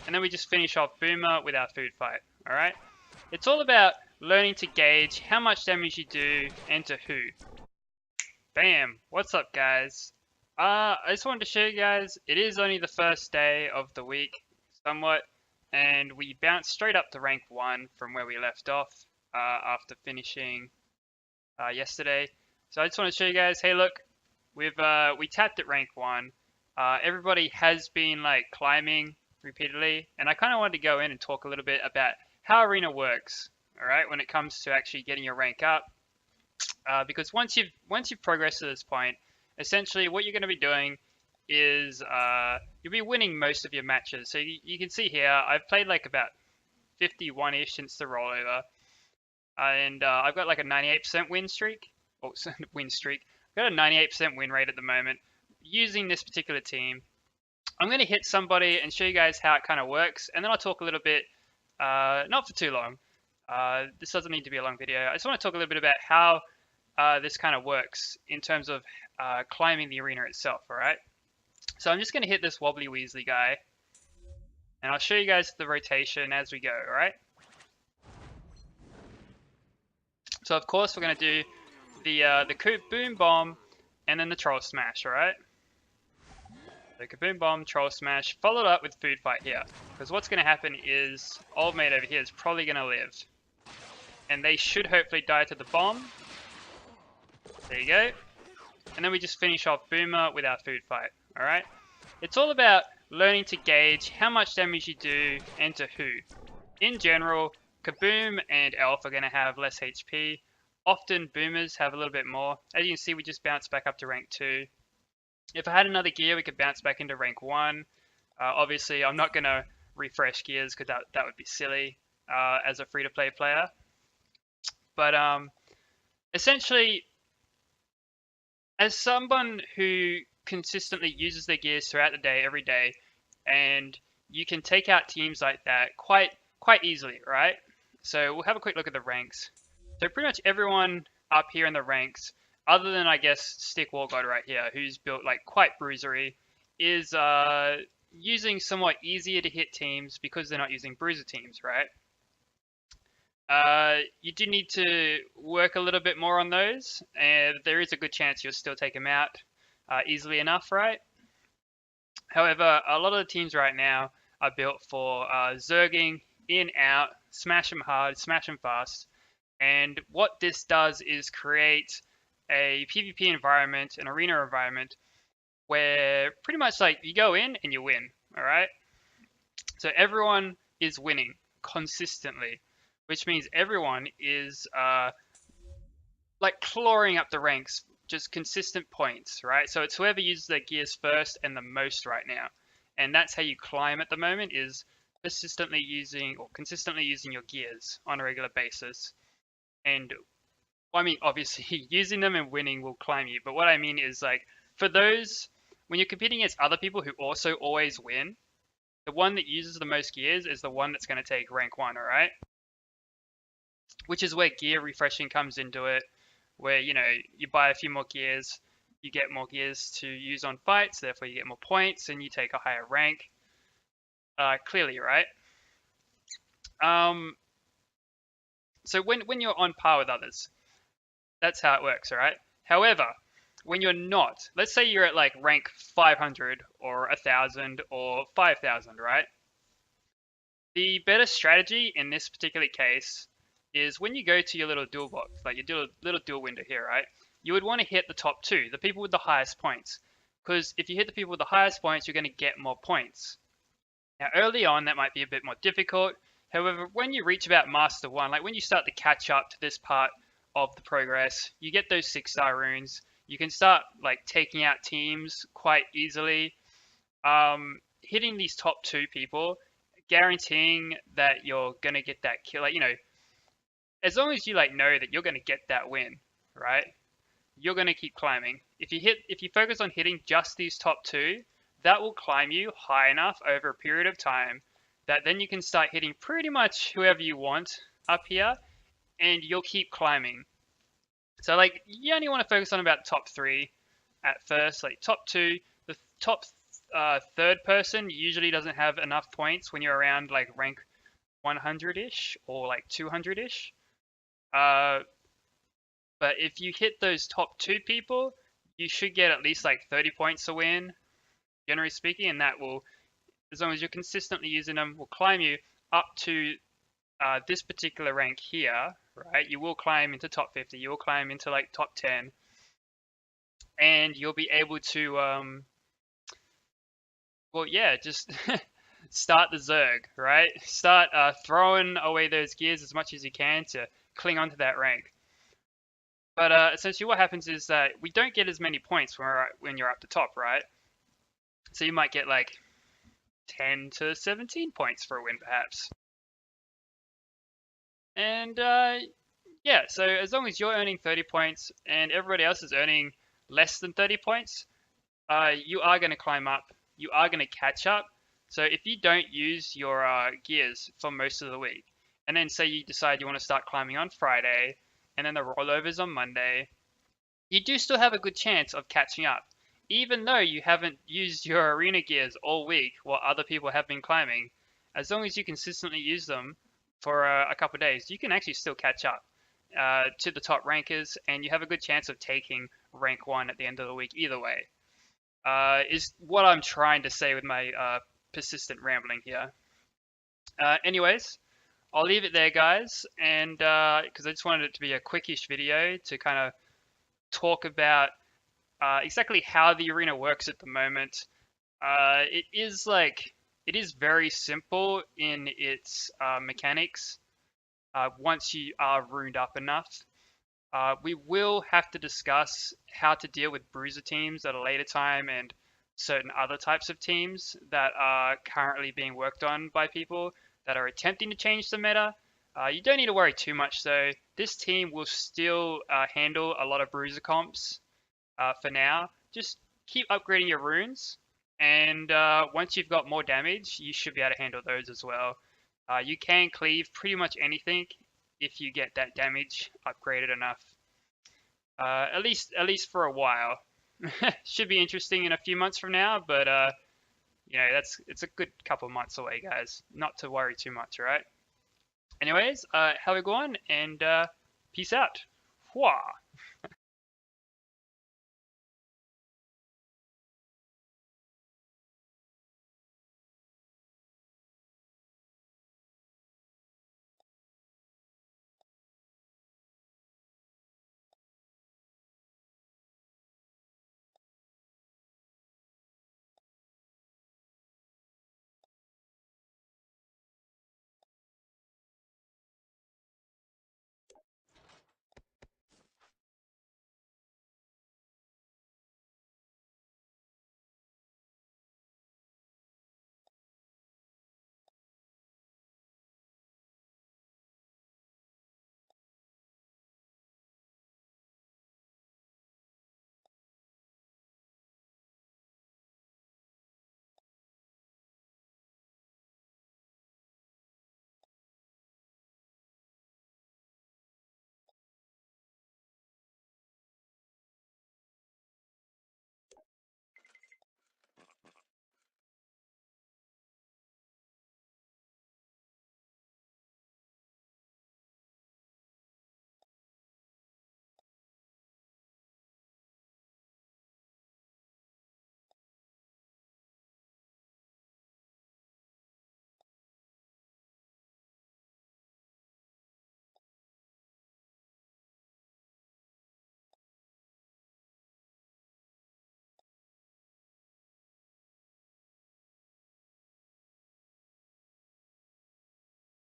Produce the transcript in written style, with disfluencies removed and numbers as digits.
and then we just finish off Boomer with our food fight. Alright? It's all about learning to gauge how much damage you do and to who. Bam! What's up, guys? I just wanted to show you guys, it is only the first day of the week, somewhat, and we bounced straight up to rank 1 from where we left off after finishing yesterday. So I just want to show you guys, hey look, we tapped at rank 1. Everybody has been like climbing repeatedly, and I kind of wanted to go in and talk a little bit about how arena works, all right, when it comes to actually getting your rank up. Because once you've progressed to this point, essentially what you're going to be doing is you'll be winning most of your matches. So you can see here, I've played like about 51-ish since the rollover, and I've got like a 98% win streak. Oh, win streak. I've got a 98% win rate at the moment using this particular team. I'm going to hit somebody and show you guys how it kind of works, and then I'll talk a little bit, not for too long. This doesn't need to be a long video. I just want to talk a little bit about how this kind of works in terms of climbing the arena itself, alright? So I'm just going to hit this Wobbly Weasley guy, and I'll show you guys the rotation as we go, alright? So of course we're going to do the Kaboom Bomb and then the Troll Smash, alright? So Kaboom Bomb, Troll Smash, followed up with Food Fight here. Because what's going to happen is, old mate over here is probably going to live. And they should hopefully die to the bomb. There you go. And then we just finish off Boomer with our food fight. Alright? It's all about learning to gauge how much damage you do and to who. In general, Kaboom and Elf are going to have less HP. Often Boomers have a little bit more. As you can see, we just bounced back up to rank 2. If I had another gear, we could bounce back into rank 1. Obviously, I'm not going to refresh gears because that would be silly as a free-to-play player. But essentially, as someone who consistently uses their gears throughout the day, every day, and you can take out teams like that quite easily, right? So we'll have a quick look at the ranks. So pretty much everyone up here in the ranks, other than I guess Stick War God right here, who's built like quite bruisery, is using somewhat easier to hit teams because they're not using bruiser teams, right? You do need to work a little bit more on those, and there is a good chance you'll still take them out easily enough, right? However, a lot of the teams right now are built for zerging, in, out, smash them hard, smash them fast, and what this does is create a PvP environment, an arena environment, where pretty much like you go in and you win, alright? So everyone is winning consistently, which means everyone is like clawing up the ranks, just consistent points, right? So it's whoever uses their gears first and the most right now. And that's how you climb at the moment, is consistently using your gears on a regular basis. And well, I mean, obviously using them and winning will climb you, but what I mean is like, for those, when you're competing against other people who also always win, the one that uses the most gears is the one that's going to take rank 1, alright? Which is where gear refreshing comes into it, where, you know, you buy a few more gears, you get more gears to use on fights, therefore you get more points, and you take a higher rank. Clearly, right? So when you're on par with others, that's how it works, alright? However, when you're not, let's say you're at like rank 500 or 1,000 or 5,000, right? The better strategy in this particular case is when you go to your little duel box, like your little duel window here, right? You would want to hit the top 2, the people with the highest points. Because if you hit the people with the highest points, you're going to get more points. Now early on, that might be a bit more difficult. However, when you reach about Master 1, like when you start to catch up to this part of the progress, you get those 6-star runes. You can start like taking out teams quite easily. Hitting these top 2 people, guaranteeing that you're going to get that kill. Like, you know, as long as you like know that you're going to get that win, right? You're going to keep climbing. If you focus on hitting just these top 2, that will climb you high enough over a period of time that then you can start hitting pretty much whoever you want up here, and you'll keep climbing. So like, you only want to focus on about top 3 at first, like top 2, the top third person usually doesn't have enough points when you're around like rank 100-ish or like 200-ish. But if you hit those top 2 people, you should get at least like 30 points a win, generally speaking, and that will, as long as you're consistently using them, will climb you up to this particular rank here, right? You will climb into top 50, you will climb into like top 10, and you'll be able to, well, yeah, just start the Zerg, right? Start throwing away those gears as much as you can to cling onto that rank. But essentially what happens is that we don't get as many points when you're up the top, right? So you might get like 10 to 17 points for a win, perhaps. And yeah, so as long as you're earning 30 points and everybody else is earning less than 30 points, you are going to climb up. You are going to catch up. So if you don't use your gears for most of the week, and then say you decide you want to start climbing on Friday, and then the rollovers on Monday, you do still have a good chance of catching up. Even though you haven't used your arena gears all week while other people have been climbing, as long as you consistently use them for a couple of days, you can actually still catch up to the top rankers, and you have a good chance of taking rank 1 at the end of the week either way. Is what I'm trying to say with my persistent rambling here. Anyways, I'll leave it there, guys, and because I just wanted it to be a quickish video to kind of talk about exactly how the arena works at the moment. It is very simple in its mechanics once you are ruined up enough. We will have to discuss how to deal with bruiser teams at a later time and certain other types of teams that are currently being worked on by people that are attempting to change the meta. You don't need to worry too much though. This team will still handle a lot of bruiser comps for now. Just keep upgrading your runes, and once you've got more damage, you should be able to handle those as well. You can cleave pretty much anything if you get that damage upgraded enough. At least for a while. Should be interesting in a few months from now, but you know, it's a good couple months away, guys. Not to worry too much, alright? Anyways, have a good one, and peace out. Hua!